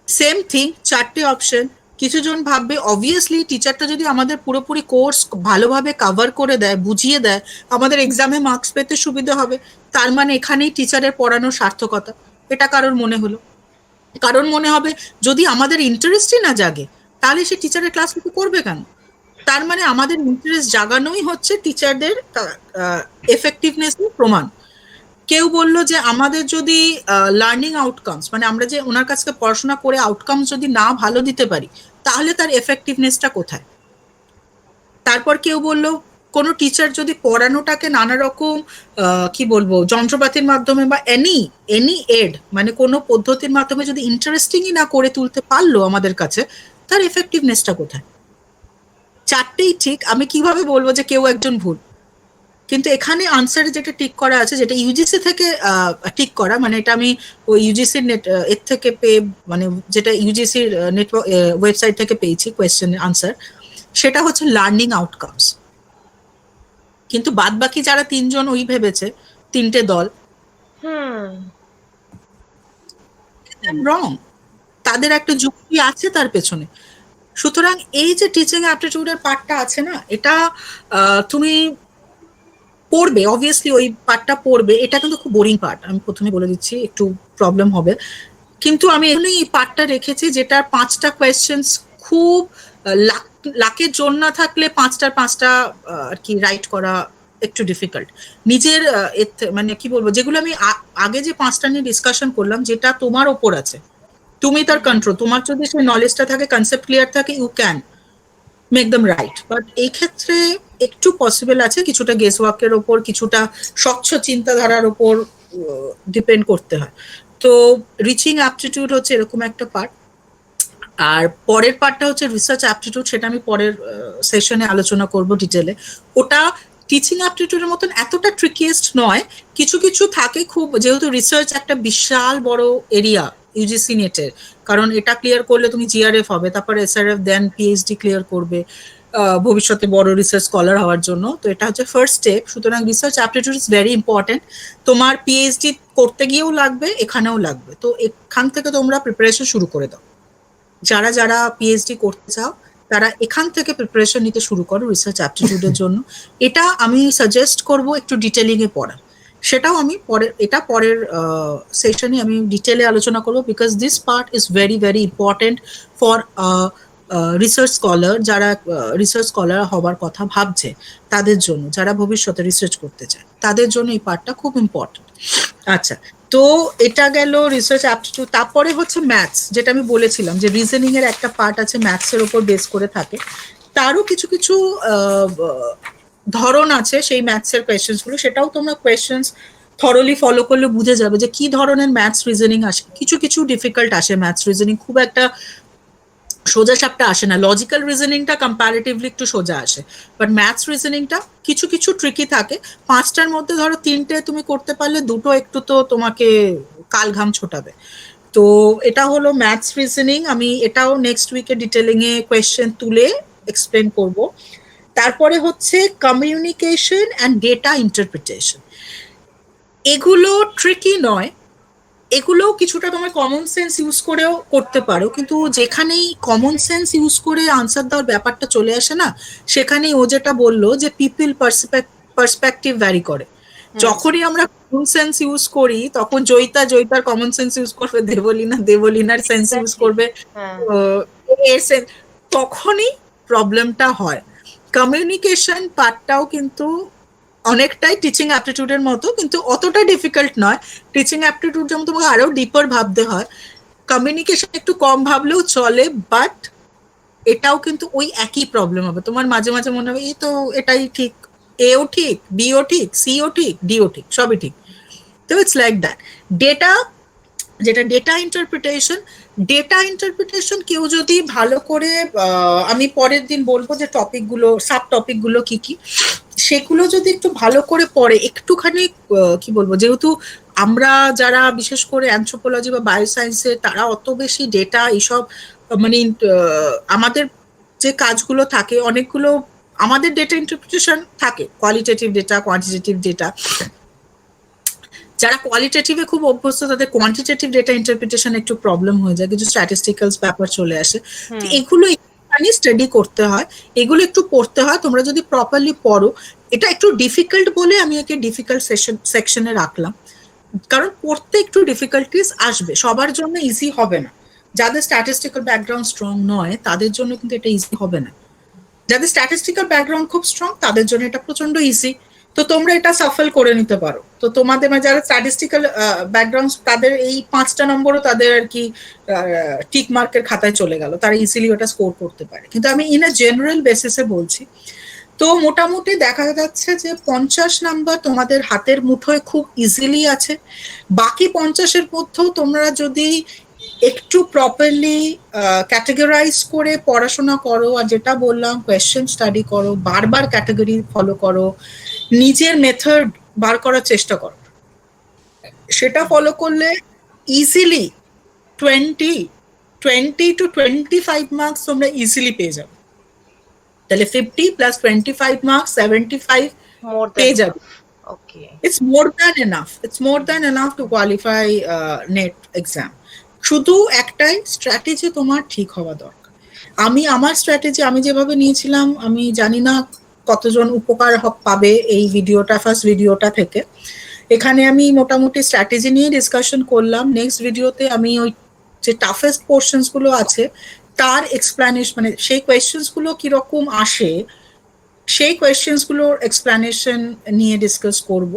সেম থিং, চারটে অপশন। কিছুজন ভাববে অবভিয়াসলি টিচারটা যদি আমাদের পুরোপুরি কোর্স ভালোভাবে কভার করে দেয়, বুঝিয়ে দেয়, আমাদের এক্সামে মার্কস পেতে সুবিধা হবে, তার মানে এখানেই টিচারের পড়ানোর সার্থকতা। এটা কারোর মনে হলো। কারণ মনে হবে যদি আমাদের ইন্টারেস্টই না জাগে তাহলে সে টিচারের ক্লাস করবে কেন, তার মানে আমাদের ইন্টারেস্ট জাগানোই হচ্ছে টিচারদের এফেক্টিভনেসের প্রমাণ। কেউ বললো যে আমাদের যদি লার্নিং আউটকামস, মানে আমরা যে ওনার কাছে পড়াশোনা করে আউটকামস যদি না ভালো দিতে পারি তাহলে তার এফেক্টিভনেসটা কোথায়। তারপর কেউ বললো কোনো টিচার যদি পড়ানোটাকে নানা রকম কি বলবো যন্ত্রপাতির মাধ্যমে বা এনি এড মানে কোনো পদ্ধতির মাধ্যমে যদি ইন্টারেস্টিংই না করে তুলতে পারলো আমাদের কাছে, তার এফেক্টিভনেসটা কোথায়। চারটেই ঠিক, আমি কিভাবে বলবো যে কেউ একজন ভুল। কিন্তু এখানে আনসারে যেটা টিক করা আছে, যেটা ইউজিসি থেকে টিক করা, মানে এটা আমি ওই ইউজিসির এর থেকে পেয়ে, মানে যেটা ইউজিসির নেটওয়ার্ক ওয়েবসাইট থেকে পেয়েছি কোয়েশ্চেন আনসার, সেটা হচ্ছে লার্নিং আউটকামস। কিন্তু বাদ বাকি যারা তিনজন ওই ভেবেছে, তিনটে দল, রং, তাদের একটা যুক্তি আছে তার পেছনে। সুতরাং এই যে টিচিং অ্যাপটিটিউডের পার্টটা আছে না, এটা তুমি পড়বে, অবভিয়াসলি ওই পার্টটা পড়বে, এটা কিন্তু খুব বোরিং পার্ট, আমি প্রথমে বলে দিচ্ছি, একটু প্রবলেম হবে। কিন্তু আমি এমনি এই পার্টটা রেখেছি যেটার 5টা কোয়েশ্চেন্স খুব লাকের জোর না থাকলে 5টার 5টা আর কি রাইট করা একটু ডিফিকাল্ট। নিজের মানে কি বলবো, যেগুলো আমি আগে যে 5টা নিয়ে ডিসকাশন করলাম, যেটা তোমার ওপর আছে, তুমি তার কন্ট্রোল, তোমার যদি সেই নলেজটা থাকে, কনসেপ্ট ক্লিয়ার থাকে, you can make them right. But এই ক্ষেত্রে একটু পসিবল আছে কিছুটা গেস ওয়ার্কের ওপর, কিছুটা স্বচ্ছ চিন্তাধারার ওপর ডিপেন্ড করতে হয়। তো রিচিং অ্যাপটিটিউড হচ্ছে এরকম একটা পার্ট। আর পরের পার্টটা হচ্ছে রিসার্চ অ্যাপটিটিউড, সেটা আমি পরের সেশনে আলোচনা করব ডিটেলে। ওটা টিচিং অ্যাপটিটিউডের মতন এতটা ট্রিকিয়েস্ট নয়, কিছু কিছু থাকে খুব, যেহেতু রিসার্চ একটা বিশাল বড় এরিয়া ইউজিসি নেটের, কারণ এটা ক্লিয়ার করলে তুমি জিআরএফ হবে, তারপর এসআরএফ, দেন পিএইচডি ক্লিয়ার করবে ভবিষ্যতে বড় রিসার্চ স্কলার হওয়ার জন্য। তো এটা হচ্ছে ফার্স্ট স্টেপ। সুতরাং research aptitude is very important, তোমার পিএইচডি করতে গিয়েও লাগবে, এখানেও লাগবে। তো এখান থেকে তোমরা প্রিপারেশন শুরু করে দাও, যারা যারা পিএইচডি করতে চাও তারা এখান থেকে প্রিপারেশন নিতে শুরু করো রিসার্চ অ্যাপটিটিউডের জন্য। এটা আমি সাজেস্ট করব একটু ডিটেলিং এ পড়া, সেটাও আমি পরের সেশনে আমি ডিটেলে আলোচনা করব, because this part is very very important for research scholar, যারা রিসার্চ স্কলার হবার কথা ভাবছে তাদের জন্য, যারা ভবিষ্যতে রিসার্চ করতে চায় তাদের জন্য এই পার্টটা খুব ইম্পর্টেন্ট। আচ্ছা, তো এটা গেল রিসার্চ অ্যাপটিটিউড। তারপরে হচ্ছে ম্যাথস, যেটা আমি বলেছিলাম যে রিজনিং এর একটা পার্ট আছে ম্যাথসের উপর বেস করে থাকে, তারও কিছু কিছু ধরন আছে সেই ম্যাথসের কোয়েশ্চেন্স গুলো, সেটাও তোমরা কোয়েশ্চেন্স থরলি ফলো করলে বুঝে যাবে যে কি ধরনের ম্যাথস রিজনিং আসে। কিছু কিছু ডিফিকাল্ট আসে ম্যাথস রিজনিং, খুব একটা সোজা সাপটা আসে না। লজিক্যাল রিজনিংটা কম্পারেটিভলি একটু সোজা আসে, বাট ম্যাথস রিজনিংটা কিছু কিছু ট্রিকি থাকে। পাঁচটার মধ্যে ধরো তিনটে তুমি করতে পারলে, দুটো একটু তো তোমাকে কালঘাম ছোটাবে। তো এটা হলো ম্যাথস রিজনিং। আমি এটাও নেক্সট উইকে ডিটেলিং এ কোয়েশ্চেন তুলে এক্সপ্লেন করব। তারপরে হচ্ছে কমিউনিকেশন অ্যান্ড ডেটা ইন্টারপ্রিটেশন। এগুলো ট্রিকি নয়, এগুলো কিছুটা তোমার কমন সেন্স ইউজ করেও করতে পারো, কিন্তু যেখানেই কমন সেন্স ইউজ করে আনসার দেওয়ার ব্যাপারটা চলে আসে না, সেখানেই ও যেটা বললো যে পিপল পার্সপেক্টিভ ভ্যারি করে। যখনই আমরা কমন সেন্স ইউজ করি তখন জয়িতার কমন সেন্স ইউজ করবে, দেবলীনার সেন্স ইউজ করবে, এর সেন্স, তখনই প্রবলেমটা হয়। কমিউনিকেশন পার্টটাও কিন্তু অনেকটাই টিচিং অ্যাপটিটিউডের মতো, কিন্তু অতটা ডিফিকাল্ট নয়। টিচিং অ্যাপটিটিউড যেমন তোমাকে আরো ডিপার ভাবতে হয়, কমিউনিকেশন একটু কম ভাবলেও চলে, বাট এটাও কিন্তু ওই একই প্রবলেম হবে। তোমার মাঝে মাঝে মনে হবে এই তো এটাই ঠিক, এও ঠিক, বিও ঠিক, সিও ঠিক, ডিও ঠিক, সবই ঠিক। তো ইটস লাইক দ্যাট। ডেটা, যেটা ডেটা ইন্টারপ্রিটেশন কেউ যদি ভালো করে, আমি পরের দিন বলবো যে টপিকগুলো, সাব টপিকগুলো কি কি, সেগুলো যদি একটু ভালো করে পড়ে, একটুখানি কি বলবো, যেহেতু আমরা যারা বিশেষ করে অ্যানথ্রোপোলজি বা বায়োসায়েন্সে, তারা অত বেশি ডেটা এইসব মানে আমাদের যে কাজগুলো থাকে অনেকগুলো, আমাদের ডেটা ইন্টারপ্রিটেশন থাকে, কোয়ালিটেটিভ ডেটা, কোয়ান্টিটেটিভ ডেটা। যারা কোয়ালিটেটিভে খুব অভ্যস্ত তাদের কোয়ান্টিটেটিভ ডেটা ইন্টারপ্রিটেশন একটু প্রবলেম হয়ে যায়, কিছু স্ট্যাটিস্টিক্যালস ব্যাপার চলে আসে। এগুলো একটুখানি স্টাডি করতে হয়, এগুলো একটু পড়তে হয়। তোমরা যদি প্রপারলি পড়ো, এটা একটু ডিফিকাল্ট বলে আমি একে ডিফিকাল্ট সেকশনে রাখলাম, কারণ পড়তে একটু ডিফিকাল্টিস আসবে, সবার জন্য ইজি হবে না। যাদের স্ট্যাটিস্টিক্যাল ব্যাকগ্রাউন্ড স্ট্রং নয় তাদের জন্য কিন্তু এটা ইজি হবে না, যাদের স্ট্যাটিস্টিক্যাল ব্যাকগ্রাউন্ড খুব স্ট্রং তাদের জন্য এটা প্রচন্ড ইজি। তো তোমরা এটা সাফল করে নিতে পারো। তো তোমাদের যারা স্ট্যাটিস্টিক্যাল ব্যাকগ্রাউন্ড, তাদের এই 5টা নম্বরও তাদের আর কি টিক মার্কের খাতায় চলে গেল, তারা ইজিলি ওটা স্কোর করতে পারে। কিন্তু আমি ইন আ জেনারেল বেসিসে বলছি। তো মোটামুটি দেখা যাচ্ছে যে 50 নাম্বার তোমাদের হাতের মুঠোয় খুব ইজিলি আছে। বাকি 50-এর মধ্যেও তোমরা যদি একটু প্রপারলি ক্যাটেগরাইজ করে পড়াশোনা করো, আর যেটা বললাম কোয়েশ্চেন স্টাডি করো, বারবার ক্যাটাগরি ফলো করো, নিজের মেথড বার করার চেষ্টা করো, সেটা ফলো করলে ইজিলি 20 to 25 মার্কস তোমরা ইজিলি পেয়ে যাবে। তাহলে 50 + 25 মার্কস 75 পেয়ে যাবে। It's more than enough. It's more than enough to qualify NET exam. শুধু একটাই স্ট্র্যাটেজি তোমার ঠিক হওয়া দরকার। আমার স্ট্র্যাটেজি আমি যেভাবে নিয়েছিলাম, আমি জানি না কতজন উপকার পাবে এই ভিডিওটা, ফার্স্ট ভিডিওটা থেকে। এখানে আমি মোটামুটি স্ট্র্যাটেজি নিয়ে ডিসকাশন করলাম। নেক্সট ভিডিওতে আমি ওই যে টাফেস্ট পোর্শনস গুলো আছে তার এক্সপ্লানেশন, মানে সেই কোয়েশ্চেন্স গুলো কিরকম আসে সেই কোয়েশ্চেন্স গুলোর এক্সপ্লানেশন নিয়ে ডিসকাস করব।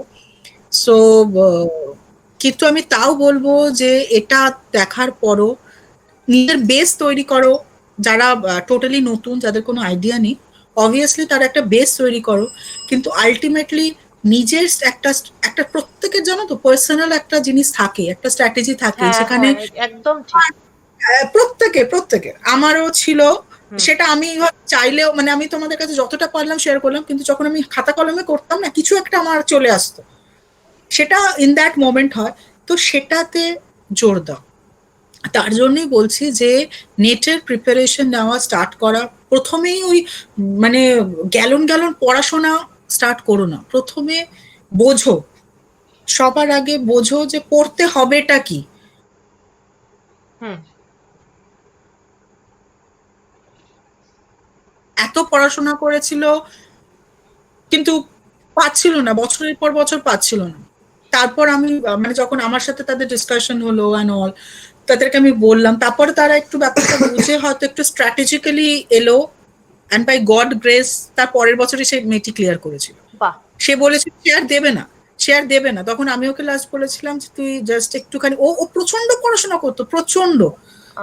সো কিন্তু আমি তাও বলবো যে এটা দেখার পরও নিজের বেস তৈরি করো। যারা টোটালি নতুন, যাদের কোনো আইডিয়া নেই, অবভিয়াসলি তারা একটা বেস তৈরি করো, কিন্তু আলটিমেটলি নিজের একটা প্রত্যেকের, জানো তো, পার্সোনাল একটা জিনিস থাকে, একটা স্ট্র্যাটেজি থাকে, সেখানে একদম ঠিক। প্রত্যেকের আমারও ছিল। সেটা আমি চাইলেও, মানে আমি তোমাদের কাছে যতটা পারলাম শেয়ার করলাম, কিন্তু যখন আমি খাতা কলমে করতাম না, কিছু একটা আমার চলে আসতো, সেটা ইন দ্যাট মোমেন্ট হয়। তো সেটাতে জোর দাও। তার জন্যই বলছি যে নেটের প্রিপারেশন নেওয়া স্টার্ট করা, প্রথমেই ওই মানে গ্যালন পড়াশোনা স্টার্ট করো না। প্রথমে বোঝো, সবার আগে বোঝো যে পড়তে হবেটা কি। এত পড়াশোনা করেছিল কিন্তু পাচ্ছিল না, বছরের পর বছর পাচ্ছিল না। তারপর আমি মানে যখন আমার সাথে তাদের ডিসকাশন হলো অ্যান্ড অল, তাদেরকে আমি বললাম, তারপরে তারা একটু ব্যাপারটা বুঝে হয়তো একটু স্ট্র্যাটেজিক্যালি এলো, অ্যান্ড বাই গড গ্রেস তার পরের বছরই সেই মেয়েটি ক্লিয়ার করেছিল। বাহ। সে বলেছিল শেয়ার দেবে না, তখন আমি ওকে লাস্ট বলেছিলাম যে তুই জাস্ট একটুখানি, ও প্রচন্ড পড়াশোনা করতো, প্রচন্ড,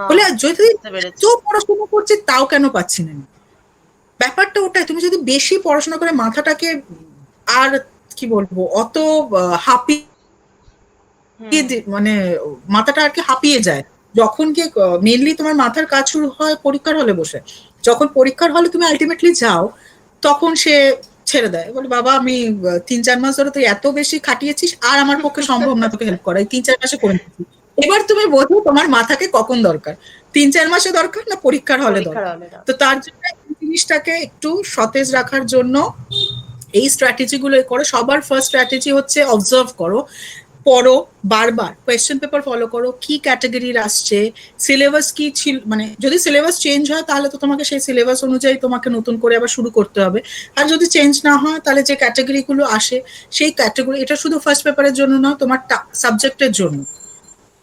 বলে যদি এত পড়াশোনা করছি তাও কেন পাচ্ছি না। ব্যাপারটা ওটাই, তুমি যদি বেশি পড়াশোনা করে মাথাটাকে আর কি বলবো অত হাঁপিয়ে মানে মাথাটা আর কি হাঁপিয়ে যায়, যখন কি মেনলি তোমার মাথার কাজ শুরু হয় পরীক্ষার হলে বসে, যখন পরীক্ষার হলে তুমি আলটিমেটলি যাও তখন সে ছেড়ে দেয়, বলে বাবা আমি 3-4 মাস ধরে তুই এত বেশি খাটিয়েছিস আর আমার পক্ষে সম্ভব না তোকে হেল্প করা, 3-4 মাসে করে নিচ্ছি। এবার তুমি বোঝো তোমার মাথাকে কখন দরকার, 3-4 মাসে দরকার না পরীক্ষার হলে দরকার। তো তার জন্য এই জিনিসটাকে একটু সতেজ রাখার জন্য এই স্ট্র্যাটেজি গুলো করো। সবার ফার্স্ট স্ট্র্যাটেজি হচ্ছে অবজার্ভ করো, পড়ো, বারবার কোয়েশ্চেন পেপার ফলো করো, কি ক্যাটাগরির আসছে, সিলেবাস কি ছিল, মানে যদি সিলেবাস চেঞ্জ হয় তাহলে তো তোমাকে সেই সিলেবাস অনুযায়ী তোমাকে নতুন করে আবার শুরু করতে হবে, আর যদি চেঞ্জ না হয় তাহলে যে ক্যাটাগরি গুলো আসে সেই ক্যাটাগরি, এটা শুধু ফার্স্ট পেপারের জন্য না, তোমার সাবজেক্টের জন্য,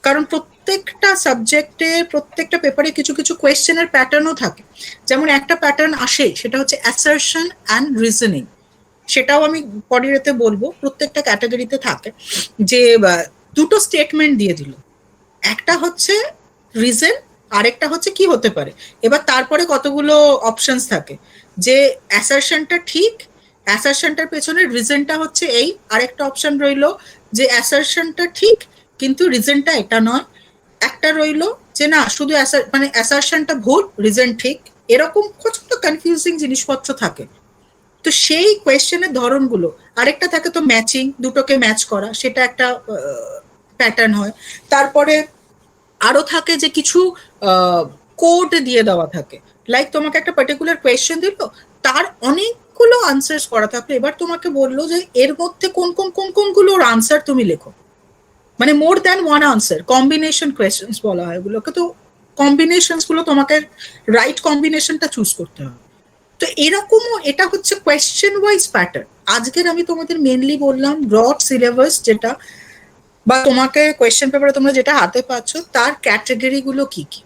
কারণ প্রত্যেকটা সাবজেক্টে প্রত্যেকটা পেপারে কিছু কিছু কোয়েশ্চেনের প্যাটার্নও থাকে। যেমন একটা প্যাটার্ন আসে সেটা হচ্ছে অ্যাসারশন অ্যান্ড রিজনিং, সেটাও আমি পরের এতে বলবো, প্রত্যেকটা ক্যাটাগরিতে থাকে যে দুটো স্টেটমেন্ট দিয়ে দিল, একটা হচ্ছে রিজন, আরেকটা হচ্ছে কি হতে পারে, এবার তারপরে কতগুলো অপশনস থাকে যে অ্যাসারশনটা ঠিক, অ্যাসারশনটার পেছনে রিজনটা হচ্ছে এই, আরেকটা অপশন রইলো যে অ্যাসারশনটা ঠিক কিন্তু রিজনটা এটা নয়, একটা রইলো যে না শুধু মানে অ্যাসারশনটা ভুল রিজন ঠিক, এরকম প্রচন্ড কনফিউজিং জিনিসপত্র থাকে। তো সেই কোয়েশ্চেনের ধরনগুলো, আরেকটা থাকে তো ম্যাচিং, দুটোকে ম্যাচ করা, সেটা একটা প্যাটার্ন হয়। তারপরে আরো থাকে যে কিছু কোড দিয়ে দেওয়া থাকে, লাইক তোমাকে একটা পার্টিকুলার কোয়েশ্চেন দিল, তার অনেকগুলো আনসার্স করা থাকলো, এবার তোমাকে বললো যে এর মধ্যে কোন কোন কোন কোনগুলোর আনসার তুমি লেখো, মানে more than one answer, combination questions বলা হয় এগুলোকে। তো কম্বিনেশনস গুলো তোমাকে রাইট কম্বিনেশনটা চুজ করতে হবে। তো এরকমও এটা হচ্ছে কোয়েশ্চেন ওয়াইজ প্যাটার্ন। আজকের আমি তোমাদের মেনলি বললাম ব্রড সিলেবাস যেটা, বা তোমাকে কোয়েশ্চেন পেপারে তোমরা যেটা হাতে পাচ্ছ তার ক্যাটাগরি গুলো কি কি,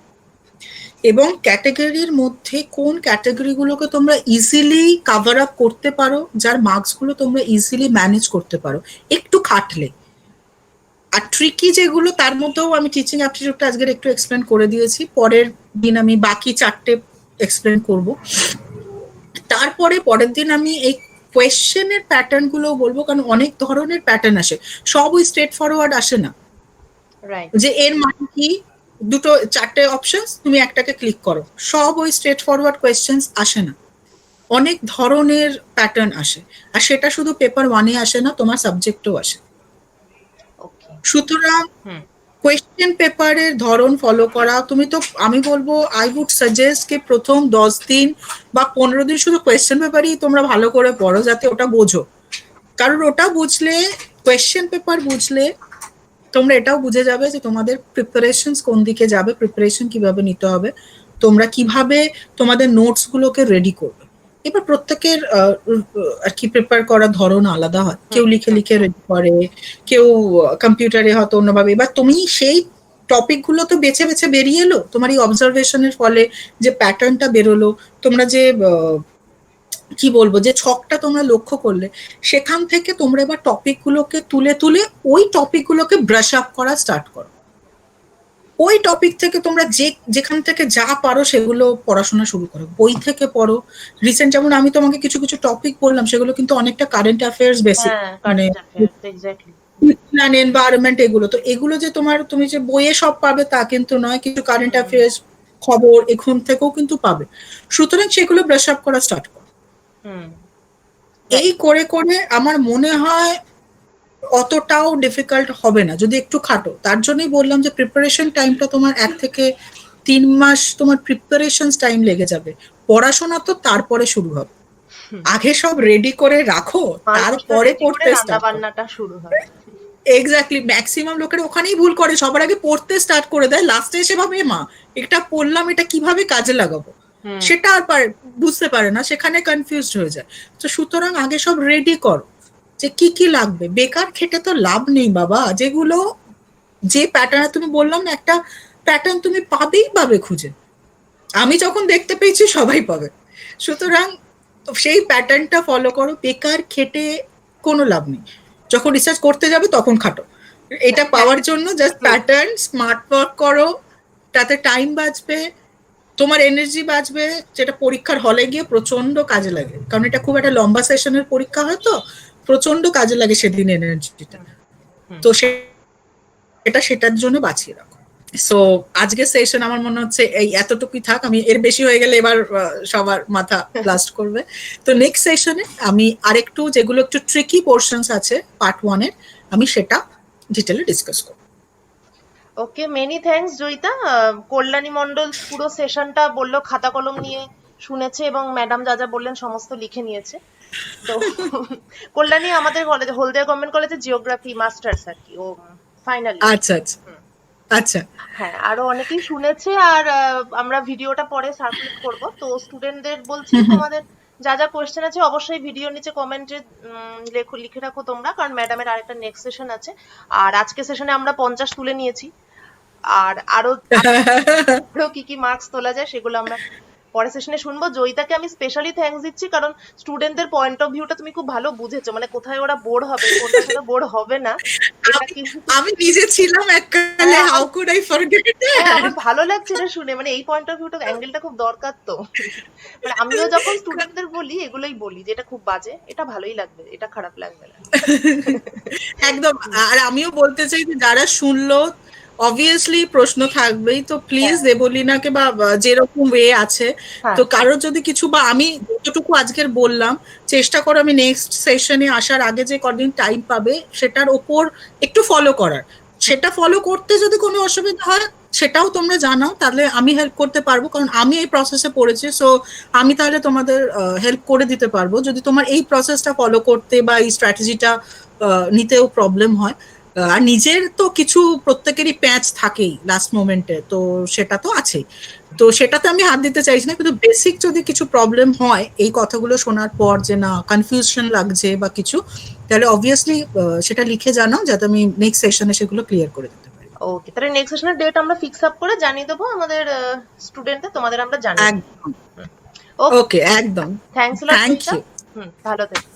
এবং ক্যাটাগরির মধ্যে কোন ক্যাটাগরি গুলোকে তোমরা ইজিলি কভার আপ করতে পারো, যার মার্কস গুলো তোমরা ইজিলি ম্যানেজ করতে পারো একটু খাটলে। আর ট্রিকি যেগুলো তার মধ্যেও আমি টিচিং অ্যাপটিটিউডটা আজকের একটু এক্সপ্লেন করে দিয়েছি, পরের দিন আমি বাকি 4টে এক্সপ্লেন করব। তারপরে পরের দিন আমি এই কোয়েশ্চেনের প্যাটার্ন গুলো বলবো, কারণ অনেক ধরনের প্যাটার্ন আসে, সব ওই স্ট্রেট ফরওয়ার্ড আসে না, যে এর মানে কি, দুটো 4টে অপশনস তুমি একটাকে ক্লিক করো, সব ওই স্ট্রেট ফরওয়ার্ড কোয়েশ্চেন্স আসে না, অনেক ধরনের প্যাটার্ন আসে, আর সেটা শুধু পেপার 1-এ আসে না, তোমার সাবজেক্টেও আসে। সুতরাং কোয়েশ্চেন পেপারের ধরন ফলো করা, তুমি তো আমি বলবো আই উড সাজেস্ট যে প্রথম 10 দিন বা 15 দিন শুধু কোয়েশ্চেন পেপারই তোমরা ভালো করে পড়ো, যাতে ওটা বোঝো, কারণ ওটা বুঝলে, কোয়েশ্চেন পেপার বুঝলে তোমরা এটাও বুঝে যাবে যে তোমাদের প্রিপারেশন কোন দিকে যাবে, প্রিপারেশন কিভাবে নিতে হবে, তোমরা কিভাবে তোমাদের নোটস গুলোকে রেডি করবে। এবার প্রত্যেকের আর কি প্রিপেয়ার করার ধরন আলাদা হয়, কেউ লিখে লিখে রেডি করে, কেউ কম্পিউটারে হয়তো অন্যভাবে। এবার তুমি সেই টপিক গুলো তো বেছে বেছে বেরিয়ে এলো তোমার এই অবজারভেশনের ফলে, যে প্যাটার্নটা বেরোলো, তোমরা যে কি বলবো যে ছকটা তোমরা লক্ষ্য করলে, সেখান থেকে তোমরা এবার টপিক গুলোকে তুলে তুলে ওই টপিক গুলোকে ব্রাশ আপ করা স্টার্ট করো, ওই টপিক থেকে তোমরা যেখান থেকে যা পারো সেগুলো পড়াশোনা শুরু করো, বই থেকে পড়ো। রিসেন্ট যেমন আমি তোমাকে কিছু কিছু টপিক বললাম, সেগুলো কিন্তু অনেকটা কারেন্ট অ্যাফেয়ার্স বেসিক, মানে এনভায়রনমেন্ট, এগুলো তো এগুলো যে তুমি যে বইয়ে সব পাবে তা কিন্তু নয়, কিছু কারেন্ট অ্যাফেয়ার্স খবর এখন থেকেও কিন্তু পাবে, সুতরাং সেগুলো ব্রাশ আপ করা স্টার্ট করো। এই করে করে আমার মনে হয় অতটাও ডিফিকাল্ট হবে না যদি একটু খাটো। তার জন্যই বললাম যে প্রিপারেশন টাইমটা তোমার 1 থেকে 3 মাস তোমার প্রিপারেশন টাইম লেগে যাবে, পড়াশোনা তো তারপরে শুরু হবে, আগে সব রেডি করে রাখো, তারপরে পড়তে শুরু হয়। এক্স্যাক্টলি, ম্যাক্সিমাম লোকের ওখানেই ভুল করে, সবার আগে পড়তে স্টার্ট করে দেয়, লাস্টে এসে ভাবে মা এটা পড়লাম, এটা কিভাবে কাজে লাগাবো, সেটা আর বুঝতে পারে না, সেখানে কনফিউজড হয়ে যায়। তো সুতরাং আগে সব রেডি করো যে কি কি লাগবে, বেকার খেটে তো লাভ নেই বাবা। যেগুলো যে প্যাটার্নে তুমি বললাম না, একটা প্যাটার্ন তুমি পাবে খুঁজে। আমি যখন দেখতে পেয়েছি সবাই পাবে। সুতরাং সেই প্যাটার্নটা ফলো করো, বেকার খেটে কোনো লাভ নেই। যখন রিসার্চ করতে যাবে তখন খাটো, এটা পাওয়ার জন্য জাস্ট প্যাটার্ন স্মার্ট ওয়ার্ক করো, তাতে টাইম বাঁচবে, তোমার এনার্জি বাঁচবে, যেটা পরীক্ষার হলে গিয়ে প্রচন্ড কাজে লাগে, কারণ এটা খুব একটা লম্বা সেশনের পরীক্ষা হয়, তো প্রচন্ড কাজে লাগে সেদিন এনার্জিটা। তো এটা সেটার জন্য বাঁচিয়ে রাখো। সো আজকের সেশন আমার মনে হচ্ছে এই এতটুকুই থাক, আমি এর বেশি হয়ে গেলে এবার সবার মাথা ব্লাস্ট করবে। তো নেক্সট সেশনে আমি আরেকটু যেগুলো একটু ট্রিকি পোর্শনস আছে পার্ট 1 এর, আমি সেটা ডিটেলে ডিসকাস করব। ওকে, মেনি থ্যাঙ্কস জয়িতা। কল্যাণী মণ্ডল পুরো সেশনটা বললো খাতা কলম নিয়ে শুনেছে এবং ম্যাডাম যা যা বললেন সমস্ত লিখে নিয়েছে। তো কল্যাণী আমাদের কলেজে, হলদিয়া গভর্নমেন্ট কলেজে জিওগ্রাফি মাস্টার্স আর কি, ও ফাইনালি। আচ্ছা আচ্ছা আচ্ছা। হ্যাঁ, আরো অনেকেই শুনেছে, আর আমরা ভিডিওটা পরে সার্কুলেট করব। তো স্টুডেন্টদের বলছি, তোমাদের যা যা কোয়েশ্চেন আছে অবশ্যই ভিডিও নিচে কমেন্টে লিখে রাখো তোমরা, কারণ ম্যাডামের আরেকটা নেক্সট সেশন আছে। আর আজকে সেশনে আমরা 50 তুলে নিয়েছি, আর আরো আরো কি কি মার্কস তোলা যায় সেগুলো আমরা পরের সেশনে শুনবো। জয়িতাকে আমি স্পেশালি থ্যাঙ্কস দিচ্ছি, কারণ স্টুডেন্টদের পয়েন্ট অফ ভিউটা তুমি খুব ভালো বুঝেছো, মানে কোথায় ওরা বোর হবে, কোথায় বোর হবে না, এটা কি। আমি নিজে ছিলাম এককালে, how could I forget it. আমার ভালো লাগছে এটা শুনে, মানে এই পয়েন্ট অফ ভিউটা, অ্যাঙ্গেলটা খুব দরকার তো। মানে আমিও যখন স্টুডেন্টদের বলি এগুলোই বলি যে এটা খুব বাজে, এটা ভালোই লাগবে, এটা খারাপ লাগবে না। একদম। আর আমিও বলতে চাই যে যারা শুনলো, অবভিয়াসলি প্রশ্ন থাকবেই, তো প্লিজ দেবলীনাকে বা যেরকম ওয়ে আছে, তো কারোর যদি কিছু, বা আমি যতটুকু আজকের বললাম, চেষ্টা করো আমি নেক্সট সেশনে আসার আগে যে কদিন টাইম পাবে সেটার ওপর একটু ফলো করার। সেটা ফলো করতে যদি কোনো অসুবিধা হয় সেটাও তোমরা জানাও, তাহলে আমি হেল্প করতে পারবো, কারণ আমি এই প্রসেসে পড়েছি। সো আমি তাহলে তোমাদের হেল্প করে দিতে পারবো যদি তোমার এই প্রসেসটা ফলো করতে বা এই স্ট্র্যাটেজিটা নিতেও প্রবলেম হয়। আর নিজের তো কিছু প্রত্যেকেরই প্যাচ থাকেই লাস্ট মোমেন্টে, তো সেটা তো আছেই, তো সেটাতে আমি হাত দিতে চাইছি না, কিন্তু বেসিক যদি কিছু প্রবলেম হয় এই কথাগুলো শোনার পর, যে না কনফিউশন লাগছে বা কিছু, তাহলে অবভিয়াসলি সেটা লিখে জানাও, যাতে আমি নেক্সট সেশনে সেগুলো ক্লিয়ার করে দিতে পারি। ওকে, তাহলে নেক্সট সেশনের ডেট আমরা ফিক্স আপ করে জানিয়ে দেবো আমাদের স্টুডেন্টদের, তোমাদের আমরা জানিয়ে দেবো। একদম। ওকে, একদম। Thanks lot thank Joyita. You. ভালো থেকো।